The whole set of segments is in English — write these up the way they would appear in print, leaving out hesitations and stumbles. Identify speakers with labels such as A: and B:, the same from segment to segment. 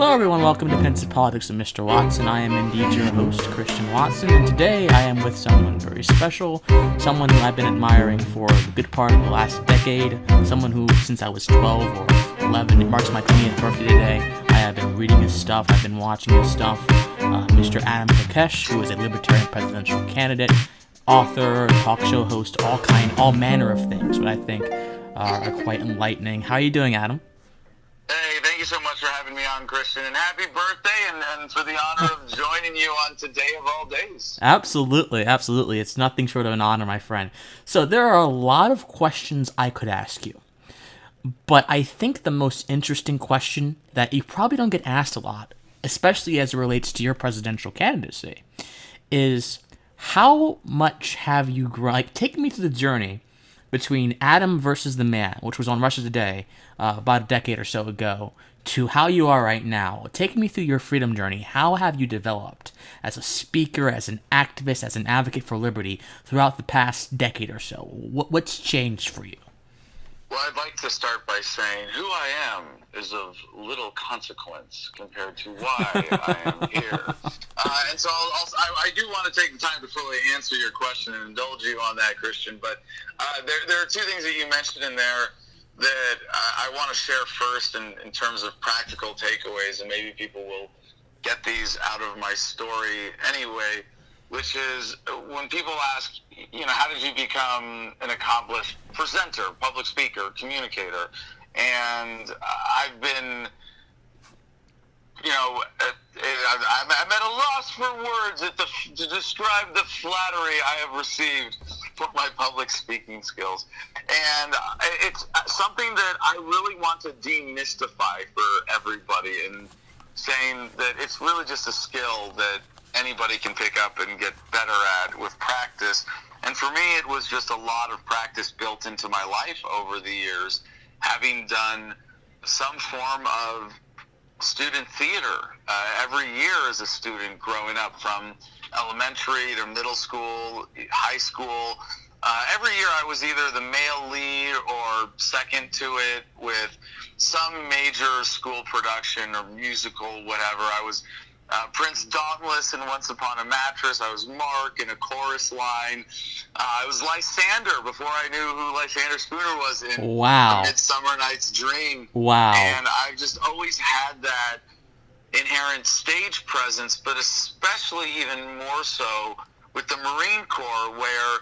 A: Hello everyone, welcome to Pensive Politics with Mr. Watson. I am indeed your host, Christian Watson, and today I am with someone very special, someone who I've been admiring for the good part of the last decade, someone who, since I was 12 or 11, it marks my 20th birthday today, I have been reading his stuff, I've been watching his stuff, Mr. Adam Kokesh, who is a libertarian presidential candidate, author, talk show host, all manner of things, what I think are quite enlightening. How are you doing, Adam?
B: Hey, thank you so much for having me on, Christian, and happy birthday, and for the honor of joining you on today of all days.
A: Absolutely. It's nothing short of an honor, my friend. So there are a lot of questions I could ask you, but I think the most interesting question that you probably don't get asked a lot, especially as it relates to your presidential candidacy, is how much have you grown? Like, take me through the journey between Adam versus the Man, which was on Russia Today about a decade or so ago, to how you are right now. Take me through your freedom journey. How have you developed as a speaker, as an activist, as an advocate for liberty throughout the past decade or so? What's changed for you?
B: Well, I'd like to start by saying who I am is of little consequence compared to why I am here. And so I do want to take the time to fully answer your question and indulge you on that, Christian. But there are two things that you mentioned in there that I want to share first in terms of practical takeaways, and maybe people will get these out of my story anyway, which is when people ask, how did you become an accomplished presenter, public speaker, communicator? And I've been, I'm at a loss for words to describe the flattery I have received for my public speaking skills. And it's something that I really want to demystify for everybody, and saying that it's really just a skill that anybody can pick up and get better at with practice. And for me, it was just a lot of practice built into my life over the years, having done some form of student theater every year as a student growing up, from elementary to middle school, high school. Every year I was either the male lead or second to it with some major school production or musical, whatever. I was Prince Dauntless in Once Upon a Mattress. I was Mark in A Chorus Line. I was Lysander before I knew who Lysander Spooner was in A Midsummer Night's Dream.
A: Wow.
B: And I've just always had that inherent stage presence, but especially even more so with the Marine Corps, where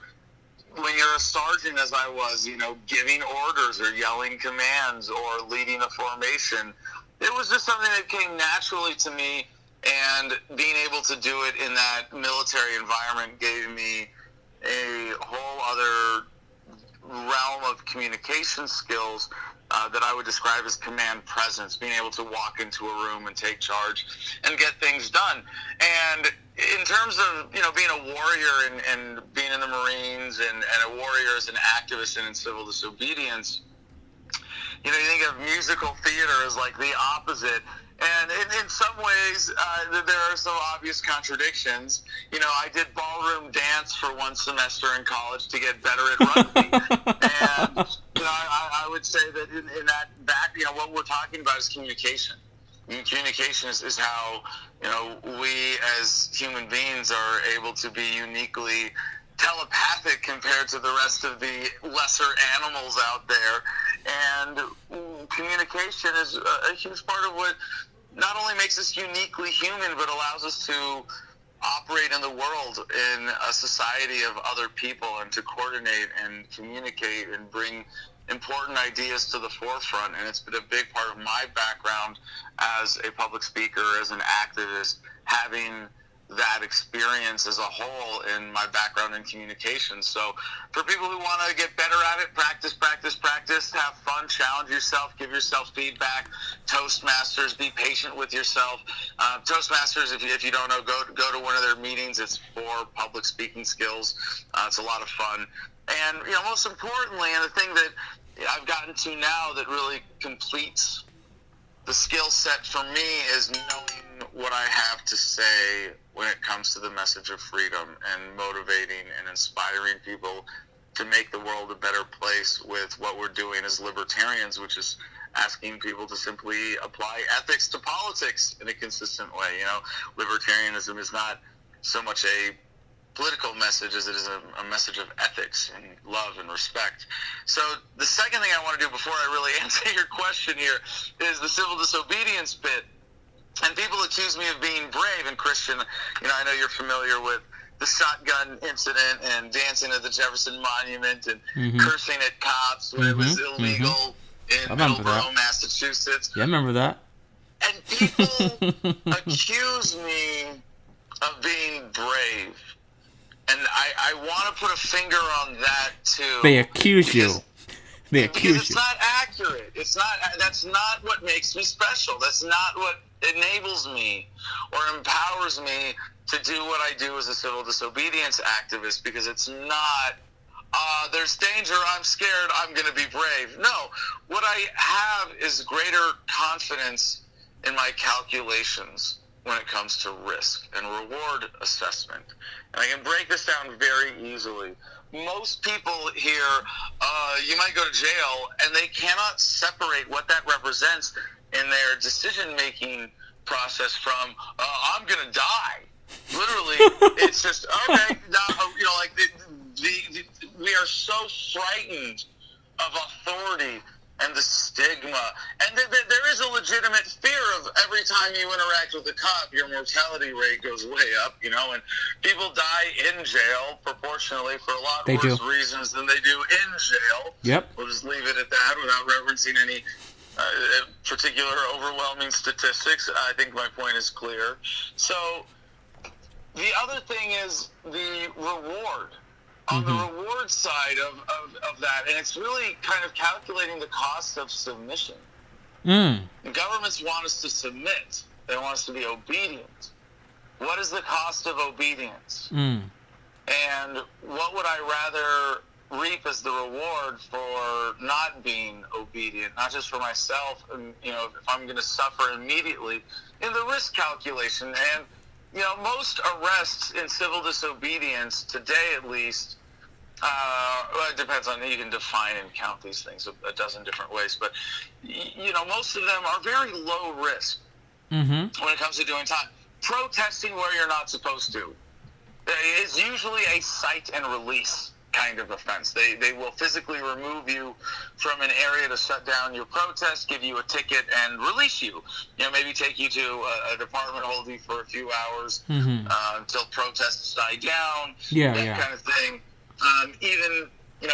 B: when you're a sergeant, as I was, giving orders or yelling commands or leading a formation, it was just something that came naturally to me. And being able to do it in that military environment gave me a whole other realm of communication skills that I would describe as command presence, being able to walk into a room and take charge and get things done. And in terms of, being a warrior and being in the Marines and a warrior as an activist and in civil disobedience, you think of musical theater as like the opposite. And in some ways, there are some obvious contradictions. I did ballroom dance for one semester in college to get better at rugby. And, I would say that in that back, what we're talking about is communication. Communication is how, we as human beings are able to be uniquely telepathic compared to the rest of the lesser animals out there. And communication is a huge part of what not only makes us uniquely human, but allows us to operate in the world in a society of other people, and to coordinate and communicate and bring important ideas to the forefront. And it's been a big part of my background as a public speaker, as an activist, having that experience as a whole in my background in communication. So for people who want to get better at it, practice, have fun, challenge yourself, give yourself feedback. Toastmasters, be patient with yourself. Toastmasters, if you don't know, go to one of their meetings. It's for public speaking skills. It's a lot of fun. And, most importantly, and the thing that I've gotten to now that really completes the skill set for me is knowing what I have to say when it comes to the message of freedom, and motivating and inspiring people to make the world a better place with what we're doing as libertarians, which is asking people to simply apply ethics to politics in a consistent way. Libertarianism is not so much a political message as it is a message of ethics and love and respect. So the second thing I want to do before I really answer your question here is the civil disobedience bit. And people accuse me of being brave. And Christian, I know you're familiar with the shotgun incident and dancing at the Jefferson Monument and cursing at cops when it was illegal in Middleborough, Massachusetts.
A: Yeah, I remember that.
B: And people accuse me of being brave. And I want to put a finger on that too.
A: They accuse you.
B: Because it's not accurate. That's not what makes me special. That's not what enables me or empowers me to do what I do as a civil disobedience activist, because it's not, there's danger, I'm scared, I'm going to be brave. No, what I have is greater confidence in my calculations when it comes to risk and reward assessment. And I can break this down very easily. Most people here, you might go to jail, and they cannot separate what that represents in their decision-making process from, I'm going to die. Literally, it's just, okay, we are so frightened of authority and the stigma. And there is a legitimate fear of every time you interact with a cop, your mortality rate goes way up, and people die in jail proportionally for a lot worse reasons than they do in jail.
A: Yep.
B: We'll just leave it at that without referencing any particular overwhelming statistics. I think my point is clear. So the other thing is the reward. On the reward side of that, and it's really kind of calculating the cost of submission. Governments want us to submit. They want us to be obedient. What is the cost of obedience? And what would I rather reap as the reward for not being obedient, not just for myself, and if I'm going to suffer immediately, in the risk calculation. And most arrests in civil disobedience today, at least, well, it depends on, you can define and count these things a dozen different ways, but most of them are very low risk when it comes to doing time. Protesting where you're not supposed to is usually a cite and release kind of offense. They will physically remove you from an area to shut down your protest, give you a ticket, and release you. Maybe take you to a department, hold you for a few hours until protests die down, kind of thing. Even,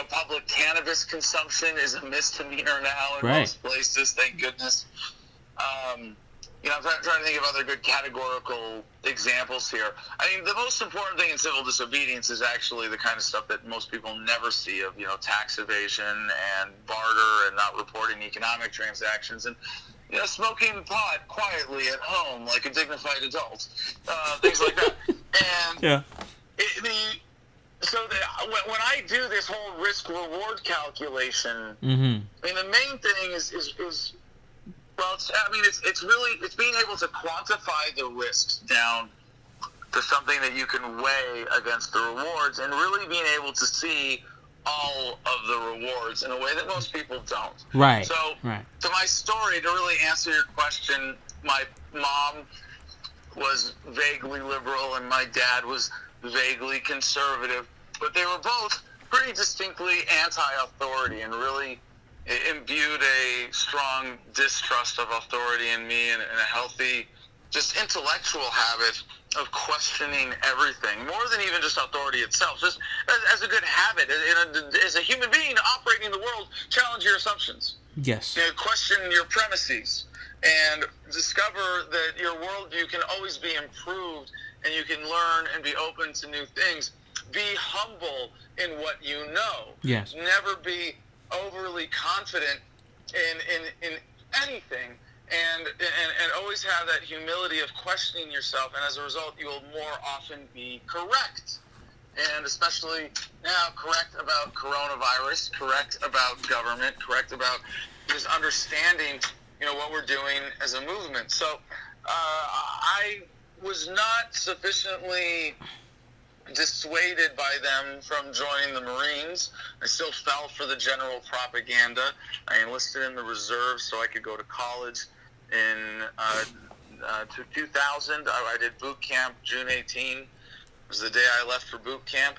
B: public cannabis consumption is a misdemeanor now in most places, thank goodness. I'm trying to think of other good categorical examples here. I mean, the most important thing in civil disobedience is actually the kind of stuff that most people never see of, tax evasion and barter and not reporting economic transactions and, smoking pot quietly at home like a dignified adult, things like that. And when I do this whole risk-reward calculation, I mean, the main thing is well, it's being able to quantify the risks down to something that you can weigh against the rewards, and really being able to see all of the rewards in a way that most people don't.
A: Right.
B: So, to my story, to really answer your question, my mom was vaguely liberal and my dad was vaguely conservative, but they were both pretty distinctly anti-authority and really imbued a strong distrust of authority in me and a healthy, just intellectual habit of questioning everything, more than even just authority itself, just as a good habit. As a human being operating in the world, challenge your assumptions.
A: Yes.
B: Question your premises and discover that your worldview can always be improved and you can learn and be open to new things. Be humble in what you know.
A: Yes.
B: Never be overly confident in anything, and always have that humility of questioning yourself, and as a result you will more often be correct, and especially now correct about coronavirus, correct about government, correct about just understanding what we're doing as a movement. So I was not sufficiently dissuaded by them from joining the Marines. I still fell for the general propaganda. I enlisted in the reserves so I could go to college. In 2000, I did boot camp. June 18 was the day I left for boot camp,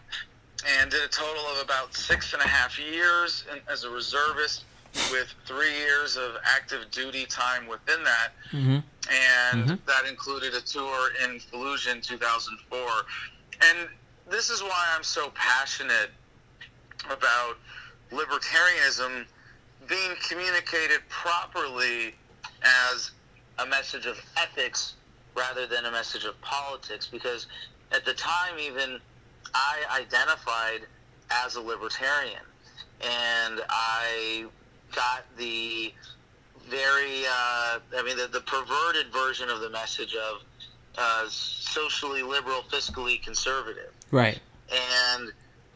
B: and did a total of about 6.5 years as a reservist, with 3 years of active duty time within that.
A: Mm-hmm.
B: And
A: Mm-hmm.
B: that included a tour in Fallujah in 2004. And this is why I'm so passionate about libertarianism being communicated properly as a message of ethics rather than a message of politics, because at the time even I identified as a libertarian, and I got the very, the perverted version of the message of socially liberal, fiscally conservative.
A: Right.
B: And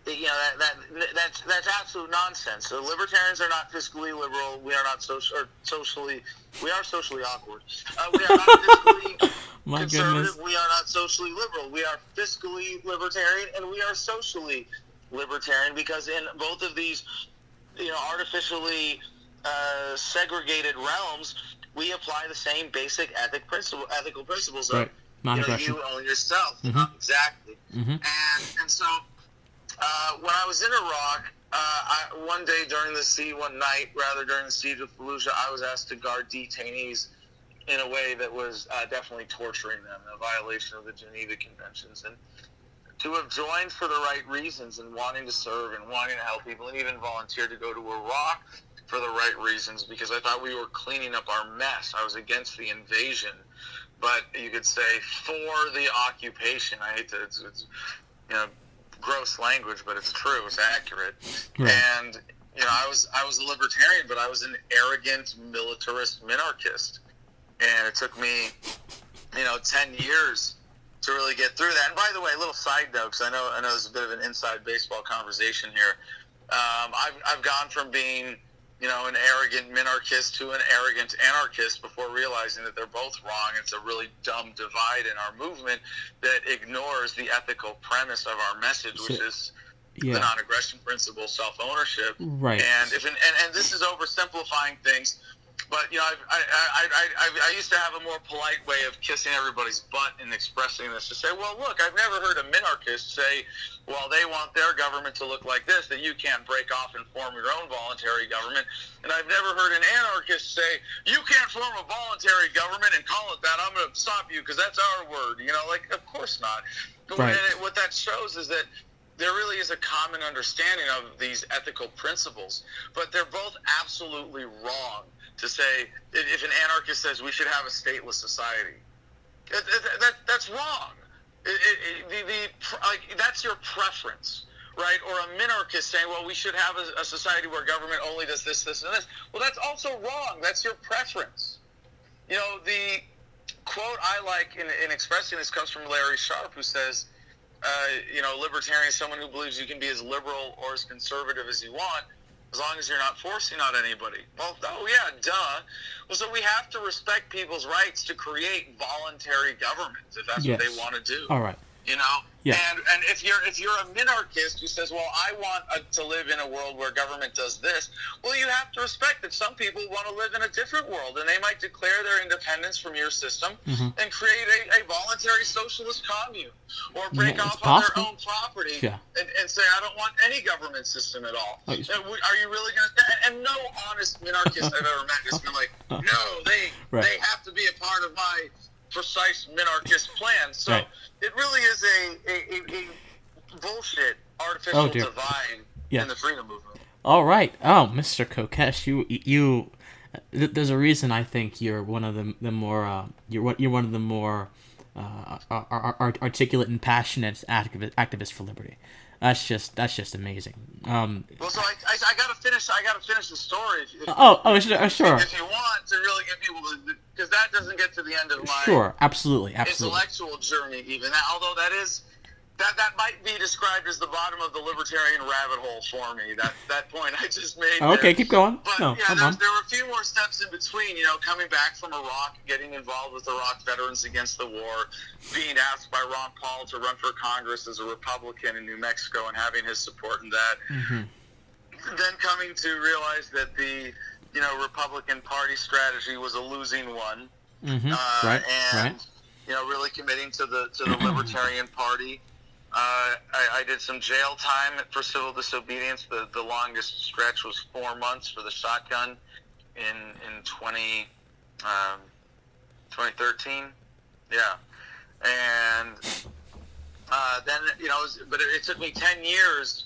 B: that's absolute nonsense. So libertarians are not fiscally liberal. We are not socially. We are socially awkward. We are not fiscally
A: My
B: conservative.
A: goodness.
B: We are not socially liberal. We are fiscally libertarian, and we are socially libertarian, because in both of these, artificially segregated realms, we apply the same basic ethical principles of,
A: Right. Non-aggression.
B: you own yourself.
A: Mm-hmm.
B: Exactly.
A: Mm-hmm.
B: And so when I was in Iraq, one day during the siege of Fallujah, I was asked to guard detainees in a way that was definitely torturing them, a violation of the Geneva Conventions. And to have joined for the right reasons and wanting to serve and wanting to help people, and even volunteered to go to Iraq for the right reasons, because I thought we were cleaning up our mess. I was against the invasion, but you could say for the occupation. I hate to, it's gross language, but it's true, it's accurate.
A: Right.
B: And I was a libertarian, but I was an arrogant militarist minarchist, and it took me 10 years to really get through that. And by the way, a little side note, because I know there's a bit of an inside baseball conversation here. I've gone from being an arrogant minarchist to an arrogant anarchist before realizing that they're both wrong. It's a really dumb divide in our movement that ignores the ethical premise of our message, which is the non-aggression principle, self-ownership.
A: Right.
B: And and this is oversimplifying things, but I used to have a more polite way of kissing everybody's butt and expressing this, to say, well, look, I've never heard a minarchist say, well, they want their government to look like this, that you can't break off and form your own voluntary government. And I've never heard an anarchist say, you can't form a voluntary government and call it that. I'm going to stop you because that's our word. Of course not. But
A: right.
B: What that shows is that there really is a common understanding of these ethical principles, but they're both absolutely wrong. To say, if an anarchist says we should have a stateless society, that's wrong. That's your preference, right? Or a minarchist saying, well, we should have a society where government only does this, this, and this. Well, that's also wrong. That's your preference. The quote I like in expressing this comes from Larry Sharp, who says, libertarian is someone who believes you can be as liberal or as conservative as you want, as long as you're not forcing on anybody. Well, oh yeah, duh. Well, so we have to respect people's rights to create voluntary governments if that's what they want to do.
A: All right. Yeah.
B: And if you're a minarchist who says, well, I want to live in a world where government does this, well, you have to respect that some people want to live in a different world, and they might declare their independence from your system and create a voluntary socialist commune, or break off on their own property and say, I don't want any government system at all. Are you really going to? And no honest minarchist I've ever met has been like, no, they have to be a part of my precise minarchist plan. So it really is a bullshit artificial divide in the freedom movement.
A: All right. Oh, Mr. Kokesh, you there's a reason I think you're one of the more you're one of the more articulate and passionate activists for liberty. That's just amazing.
B: Well, so I gotta finish the story.
A: Sure.
B: If you want to really get people, because that doesn't get to the end of my
A: absolutely
B: intellectual journey. Even although that is That might be described as the bottom of the libertarian rabbit hole for me. That point I just made.
A: Oh, okay, keep going.
B: But
A: No,
B: yeah, there were a few more steps in between. Coming back from Iraq, getting involved with Iraq Veterans Against the War, being asked by Ron Paul to run for Congress as a Republican in New Mexico and having his support in that.
A: Mm-hmm.
B: Then coming to realize that the Republican Party strategy was a losing one.
A: Mm-hmm.
B: And really committing to the Libertarian Party. I did some jail time for civil disobedience. The longest stretch was 4 months for the shotgun in 2013. Yeah. And then, but it took me 10 years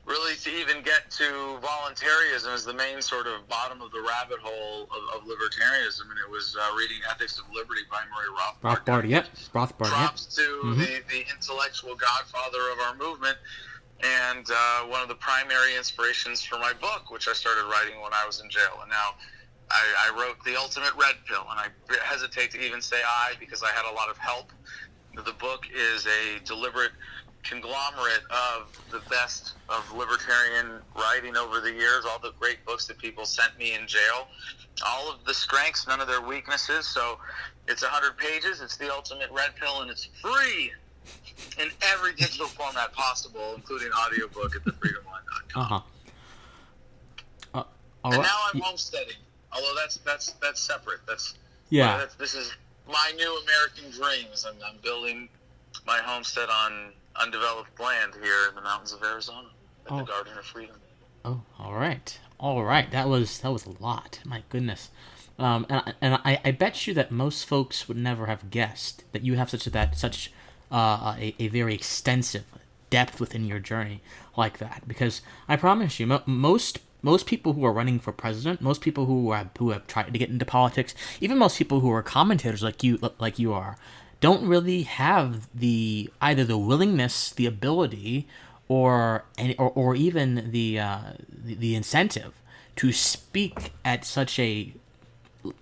B: really to even get to voluntarism as the main sort of bottom of the rabbit hole of libertarianism, and it was reading Ethics of Liberty by Murray Rothbard. Props to the intellectual godfather of our movement, and one of the primary inspirations for my book, which I started writing when I was in jail. And now I wrote The Ultimate Red Pill, and I hesitate to even say I because I had a lot of help. The book is a deliberate conglomerate of the best of libertarian writing over the years, all the great books that people sent me in jail, all of the strengths, none of their weaknesses. So it's 100 pages, it's The Ultimate Red Pill, and it's free in every digital format possible, including audiobook at thefreedomline.com. And now I'm homesteading, although that's separate. This is my new American dreams. I'm building my homestead on undeveloped land here in the mountains of Arizona at the Garden of Freedom.
A: Oh, all right. That was a lot. My goodness. And I bet you that most folks would never have guessed that you have such a very extensive depth within your journey like that. Because I promise you, most people who are running for president, most people who have tried to get into politics, even most people who are commentators like you are, don't really have either the willingness, the ability, or even the incentive to speak at such a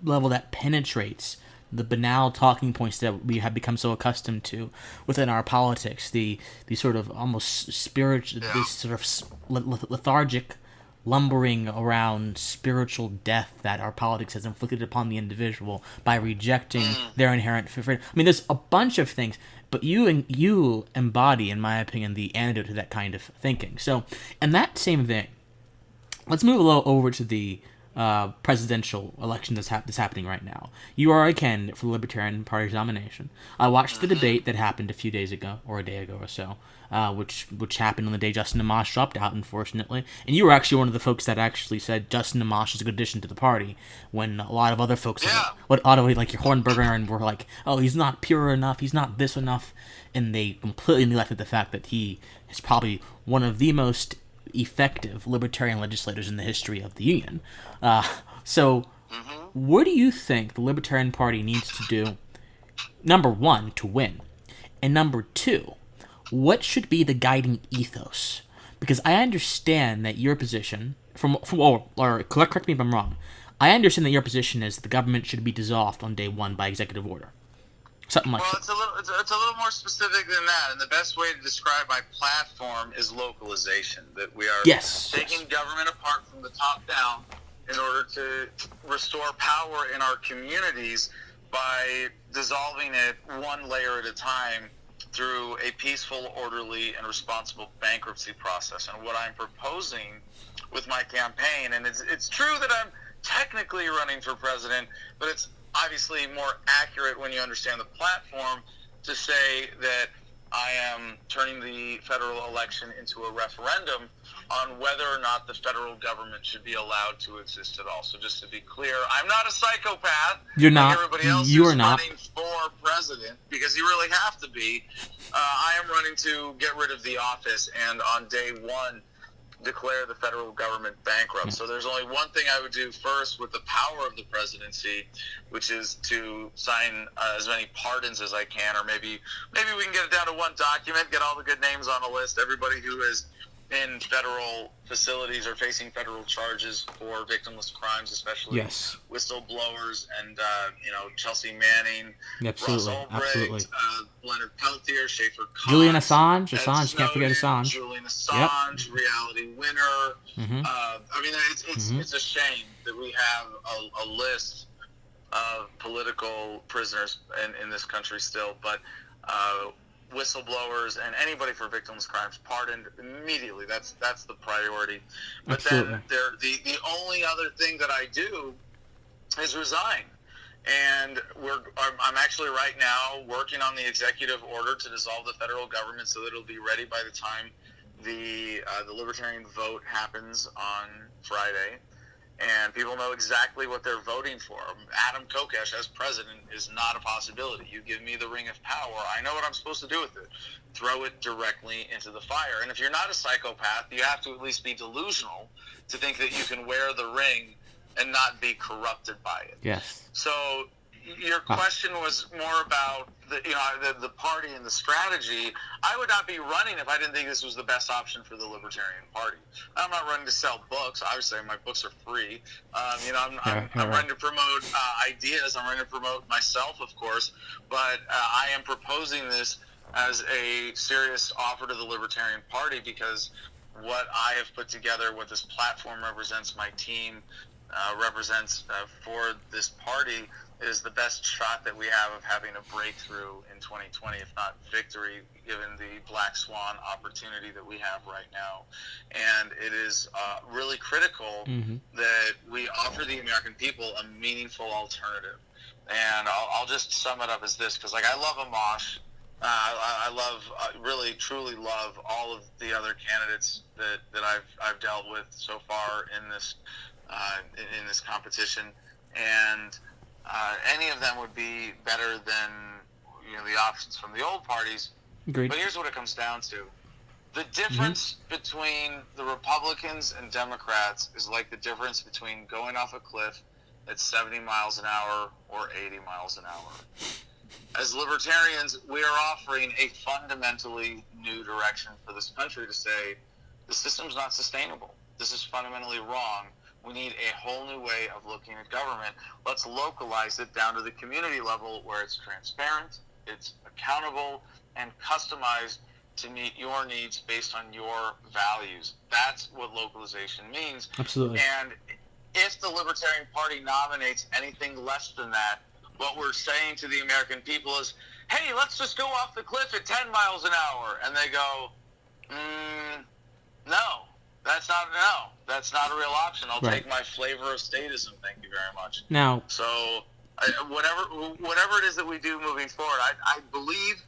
A: level that penetrates the banal talking points that we have become so accustomed to within our politics. The sort of almost spiritual, this sort of lethargic lumbering around spiritual death that our politics has inflicted upon the individual by rejecting their inherent freedom. I mean, there's a bunch of things, but you embody, in my opinion, the antidote to that kind of thinking. So, in that same vein, let's move a little over to the presidential election that's happening right now. You are a candidate for the Libertarian Party's nomination. I watched the debate that happened a few days ago, or a day ago or so, which happened on the day Justin Amash dropped out, unfortunately. And you were actually one of the folks that actually said Justin Amash is a good addition to the party, when a lot of other folks, like your Hornberger, and were like, oh, he's not pure enough, he's not this enough, and they completely neglected the fact that he is probably one of the most effective libertarian legislators in the history of the Union. So what do you think the Libertarian Party needs to do, number one, to win? And number two, what should be the guiding ethos? Because I understand that your position, correct me if I'm wrong, I understand that your position is the government should be dissolved on day one by executive order. Something like that.
B: Well, it's a little more specific than that, and the best way to describe my platform is localization. That we are taking government apart from the top down in order to restore power in our communities by dissolving it one layer at a time through a peaceful, orderly, and responsible bankruptcy process. And what I'm proposing with my campaign, and it's true that I'm technically running for president, but it's obviously more accurate when you understand the platform to say that I am turning the federal election into a referendum on whether or not the federal government should be allowed to exist at all. So just to be clear, I'm not a psychopath.
A: You're not.
B: Like everybody else
A: you
B: is
A: are not
B: running for president, because you really have to be. I am running to get rid of the office and on day one declare the federal government bankrupt. So there's only one thing I would do first with the power of the presidency, which is to sign as many pardons as I can, or maybe we can get it down to one document, get all the good names on a list, everybody who has in federal facilities are facing federal charges for victimless crimes, especially
A: Yes.
B: whistleblowers and Chelsea Manning, Ross
A: Absolutely.
B: Ulbricht, Leonard Peltier, Schaefer Cox,
A: Julian Assange.
B: Ed
A: Assange. Can't forget
B: Snowden,
A: Assange.
B: Julian
A: Yep.
B: Assange, reality winner.
A: Mm-hmm.
B: It's a shame that we have a list of political prisoners in this country still, but whistleblowers and anybody for victims' crimes pardoned immediately. That's the priority. But
A: Absolutely.
B: then the only other thing that I do is resign. And I'm actually right now working on the executive order to dissolve the federal government so that it'll be ready by the time the libertarian vote happens on Friday. And people know exactly what they're voting for. Adam Kokesh as president is not a possibility. You give me the ring of power, I know what I'm supposed to do with it. Throw it directly into the fire. And if you're not a psychopath, you have to at least be delusional to think that you can wear the ring and not be corrupted by it.
A: Yes.
B: So your question was more about the party and the strategy. I would not be running if I didn't think this was the best option for the Libertarian Party. I'm not running to sell books. Obviously, my books are free. I'm running to promote ideas. I'm running to promote myself, of course. But I am proposing this as a serious offer to the Libertarian Party because what I have put together, what this platform represents, my team represents for this party is the best shot that we have of having a breakthrough in 2020, if not victory, given the black swan opportunity that we have right now. And it is really critical that we offer the American people a meaningful alternative. And I'll just sum it up as this, because I love Amash. I love, really, truly love all of the other candidates that I've dealt with so far in this competition, and any of them would be better than the options from the old parties.
A: Agreed.
B: But here's what it comes down to: the difference between the Republicans and Democrats is like the difference between going off a cliff at 70 miles an hour or 80 miles an hour. As libertarians, we are offering a fundamentally new direction for this country to say the system's not sustainable. This is fundamentally wrong. We need a whole new way of looking at government. Let's localize it down to the community level where it's transparent, it's accountable, and customized to meet your needs based on your values. That's what localization means.
A: Absolutely.
B: And if the Libertarian Party nominates anything less than that, what we're saying to the American people is, hey, let's just go off the cliff at 10 miles an hour. And they go, no. That's not a real option. I'll take my flavor of statism. Thank you very much.
A: Now,
B: so whatever it is that we do moving forward, I believe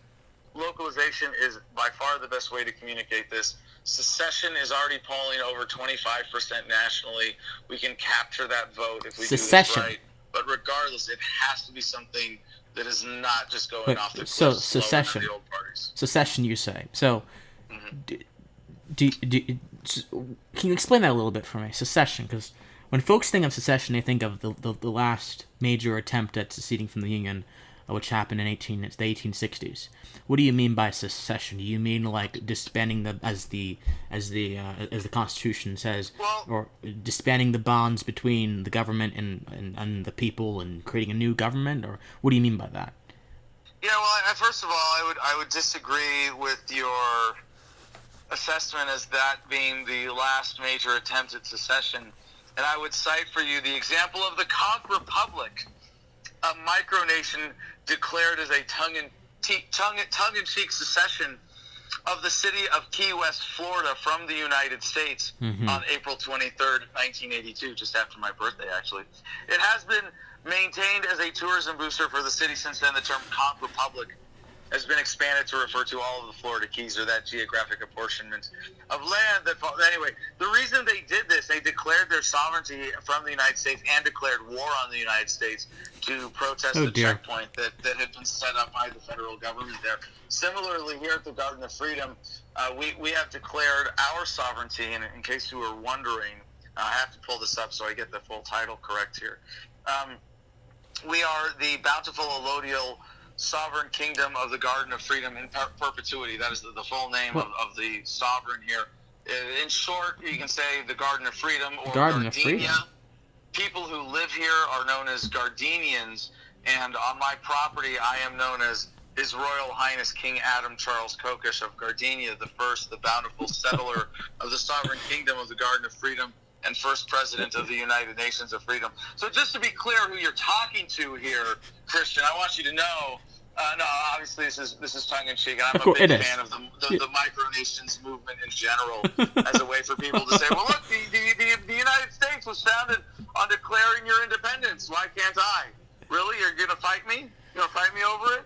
B: localization is by far the best way to communicate this. Secession is already polling over 25% nationally. We can capture that vote if we do this right. But regardless, it has to be something that is not just going off the cliff.
A: So secession.
B: The old parties.
A: Secession, you say. So, can you explain that a little bit for me? Secession, because when folks think of secession, they think of the last major attempt at seceding from the Union, which happened in the 1860s. What do you mean by secession? Do you mean like disbanding as the Constitution says, or disbanding the bonds between the government and the people and creating a new government, or what do you mean by that?
B: Yeah, well, first of all, I would disagree with your assessment as that being the last major attempt at secession, and I would cite for you the example of the Conch Republic, a micronation declared as a tongue-in-cheek secession of the city of Key West, Florida, from the United States on April 23rd, 1982, just after my birthday, actually. It has been maintained as a tourism booster for the city since then. The term Conch Republic has been expanded to refer to all of the Florida Keys, or that geographic apportionment of land. Anyway, the reason they did this, they declared their sovereignty from the United States and declared war on the United States to protest the checkpoint that had been set up by the federal government there. Similarly, here at the Garden of Freedom, we have declared our sovereignty, and in case you were wondering, I have to pull this up so I get the full title correct here. We are the bountiful allodial sovereign kingdom of the Garden of Freedom in perpetuity. That is the full name of the sovereign here. In short, you can say the Garden of Freedom or
A: Garden of
B: Gardenia.
A: Freedom.
B: People who live here are known as Gardenians, and on my property, I am known as His Royal Highness King Adam Charles Kokesh of Gardenia, the first, the bountiful settler of the sovereign kingdom of the Garden of Freedom, and first president of the United Nations of Freedom. So just to be clear who you're talking to here, Christian, I want you to know, no, obviously this is tongue-in-cheek, and I'm a big fan of the micronations movement in general as a way for people to say, well, look, the United States was founded on declaring your independence. Why can't I? Really? You're going to fight me? You're going to fight me over it?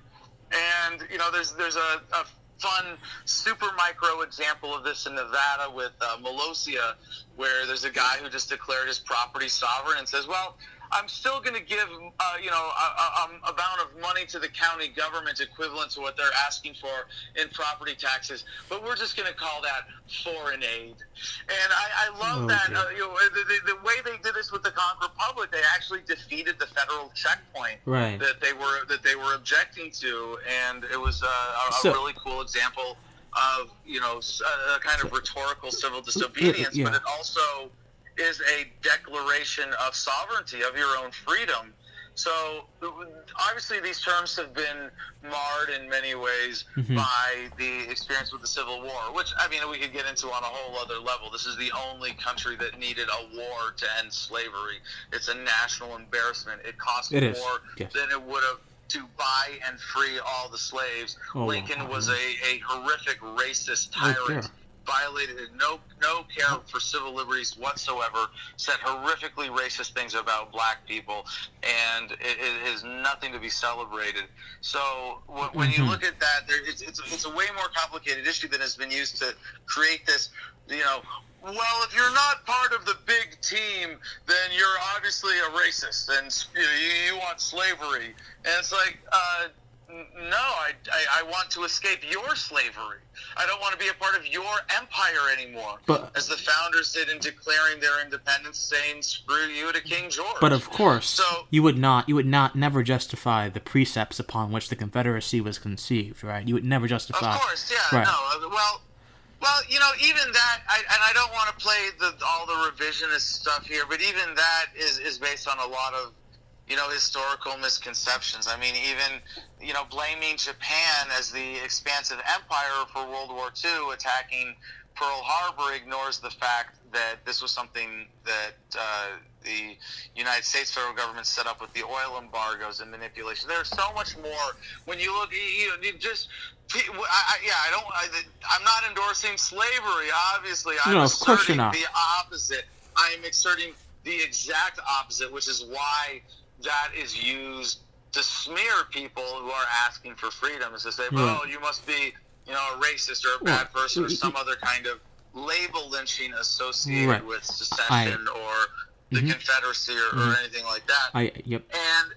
B: And, there's a fun super micro example of this in Nevada with Melosia, where there's a guy who just declared his property sovereign and says, well, I'm still going to give, a amount of money to the county government equivalent to what they're asking for in property taxes, but we're just going to call that foreign aid. And I love that. The way they did this with the Conch Republic, they actually defeated the federal checkpoint that they were objecting to, and it was a really cool example of a kind of rhetorical civil disobedience, but it also is a declaration of sovereignty, of your own freedom. So obviously these terms have been marred in many ways by the experience with the Civil War, which, we could get into on a whole other level. This is the only country that needed a war to end slavery. It's a national embarrassment. It cost more than it would have to buy and free all the slaves. Lincoln was a horrific racist tyrant. Violated no care for civil liberties whatsoever, said horrifically racist things about black people, and it is nothing to be celebrated. So when you look at that, it's a way more complicated issue that has been used to create this, well, if you're not part of the big team, then you're obviously a racist, and you want slavery. And it's like, no, I want to escape your slavery. I don't want to be a part of your empire anymore. But, as the founders did in declaring their independence, saying "screw you" to King George.
A: But of course, you would not never justify the precepts upon which the Confederacy was conceived, right? You would never justify.
B: Of course, yeah, right. No. Well, even that, I don't want to play all the revisionist stuff here, but even that is based on a lot of historical misconceptions. Even, blaming Japan as the expansive empire for World War II attacking Pearl Harbor ignores the fact that this was something that the United States federal government set up with the oil embargoes and manipulation. There's so much more. When you look, I'm not endorsing slavery, obviously. I'm asserting the opposite. I am asserting the exact opposite, which is why that is used to smear people who are asking for freedom, is to say, well, you must be, a racist or a bad person or some other kind of label lynching associated with secession or the Confederacy or anything like that. And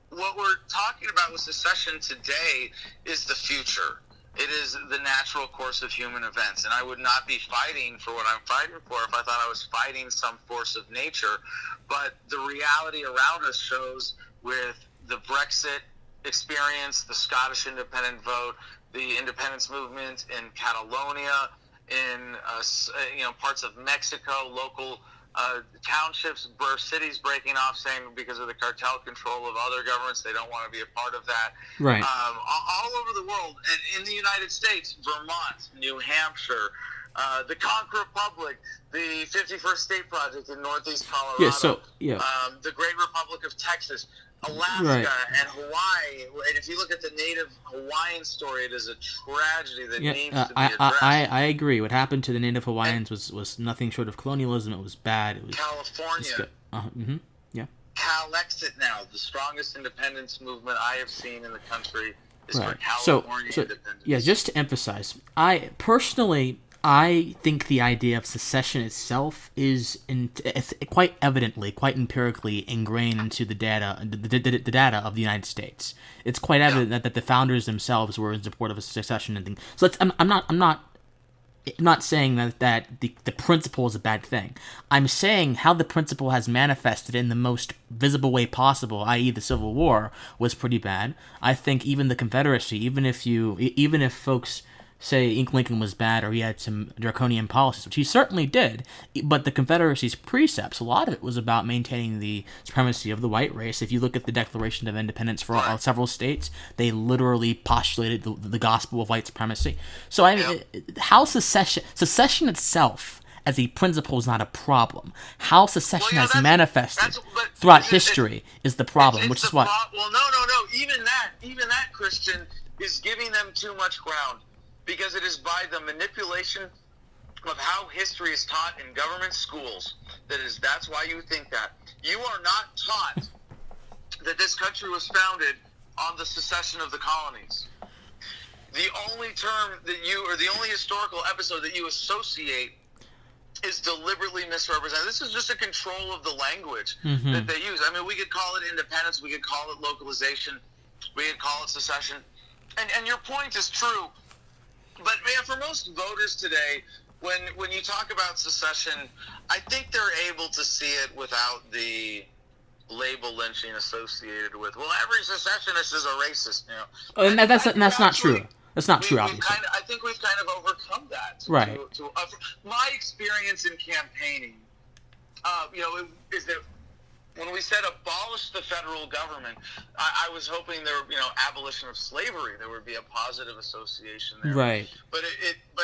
B: what we're talking about with secession today is the future. It is the natural course of human events, and I would not be fighting for what I'm fighting for if I thought I was fighting some force of nature. But the reality around us shows, with the Brexit experience, the Scottish independent vote, the independence movement in Catalonia, in parts of Mexico, local townships, cities breaking off, saying because of the cartel control of other governments, they don't want to be a part of that.
A: Right.
B: All over the world, and in the United States, Vermont, New Hampshire, the Conch Republic, the 51st State Project in Northeast Colorado, the Great Republic of Texas, Alaska, and Hawaii. And if you look at the native Hawaiian story, it is a tragedy that needs to be addressed.
A: I agree. What happened to the native Hawaiians was nothing short of colonialism. It was bad. It was
B: California. Calexit now, the strongest independence movement I have seen in the country is for California independence.
A: Yeah, just to emphasize, I think the idea of secession itself is it's quite evidently, quite empirically ingrained into the data of the United States. It's quite evident that the founders themselves were in support of a secession and thing. So I'm not saying that the principle is a bad thing. I'm saying how the principle has manifested in the most visible way possible, i.e. the Civil War, was pretty bad. I think even the Confederacy, even if folks say Lincoln was bad or he had some draconian policies, which he certainly did. But the Confederacy's precepts, a lot of it was about maintaining the supremacy of the white race. If you look at the Declaration of Independence for several states, they literally postulated the gospel of white supremacy. So I mean, how secession itself as a principle is not a problem. How secession has manifested throughout history is the problem, which is what.
B: Well, no. Even that, Christian, is giving them too much ground, because it is by the manipulation of how history is taught in government schools that's why you think that. You are not taught that this country was founded on the secession of the colonies. The only term that the only historical episode that you associate is deliberately misrepresented. This is just a control of the language that they use. I mean, we could call it independence, we could call it localization, we could call it secession. And your point is true. But man, for most voters today, when you talk about secession, I think they're able to see it without the label lynching associated with, well, every secessionist is a racist, you know.
A: Oh, and that's not true. That's not true, obviously.
B: I think we've kind of overcome that.
A: Right.
B: My experience in campaigning, is that when we said abolish the federal government, I was hoping abolition of slavery, there would be a positive association there.
A: Right.
B: But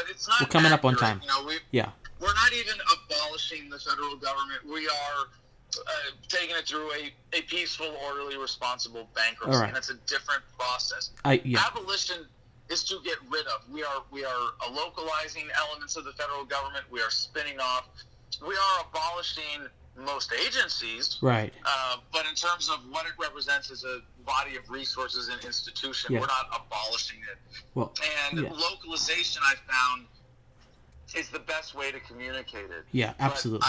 B: it's not.
A: We're coming up on time.
B: We're not even abolishing the federal government. We are taking it through a peaceful, orderly, responsible bankruptcy, and it's a different process. Abolition is to get rid of. We are localizing elements of the federal government. We are spinning off. We are abolishing most agencies,
A: right?
B: But in terms of what it represents as a body of resources and institution, we're not abolishing it.
A: Well,
B: localization, I found, is the best way to communicate it.
A: Yeah, absolutely.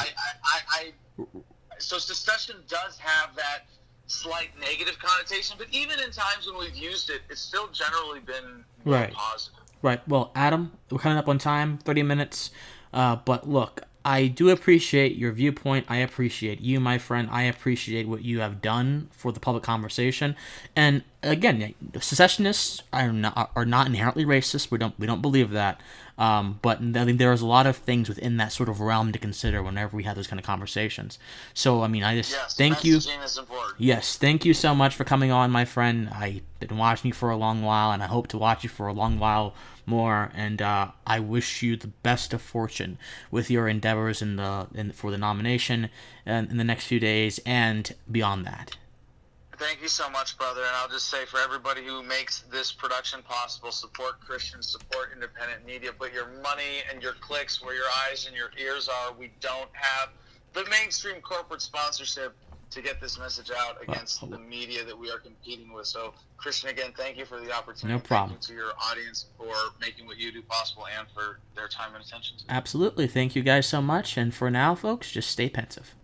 B: So secession does have that slight negative connotation, but even in times when we've used it, it's still generally been positive.
A: Right. Well, Adam, we're coming up on time, 30 minutes. But look, I do appreciate your viewpoint. I appreciate you, my friend. I appreciate what you have done for the public conversation. And again, secessionists are not inherently racist. We don't believe that. But I think there's a lot of things within that sort of realm to consider whenever we have those kind of conversations. So I mean, I just thank you.
B: Is important.
A: Yes, thank you so much for coming on, my friend. I've been watching you for a long while, and I hope to watch you for a long while more. And I wish you the best of fortune with your endeavors for the nomination in the next few days and beyond that.
B: Thank you so much, brother. And I'll just say, for everybody who makes this production possible, support Christians, support independent media, put your money and your clicks where your eyes and your ears are. We don't have the mainstream corporate sponsorship to get this message out against the media that we are competing with. So, Christian, again, thank you for the opportunity.
A: No problem.
B: Thank you to your audience for making what you do possible and for their time and attention.
A: Absolutely. Thank you guys so much. And for now, folks, just stay pensive.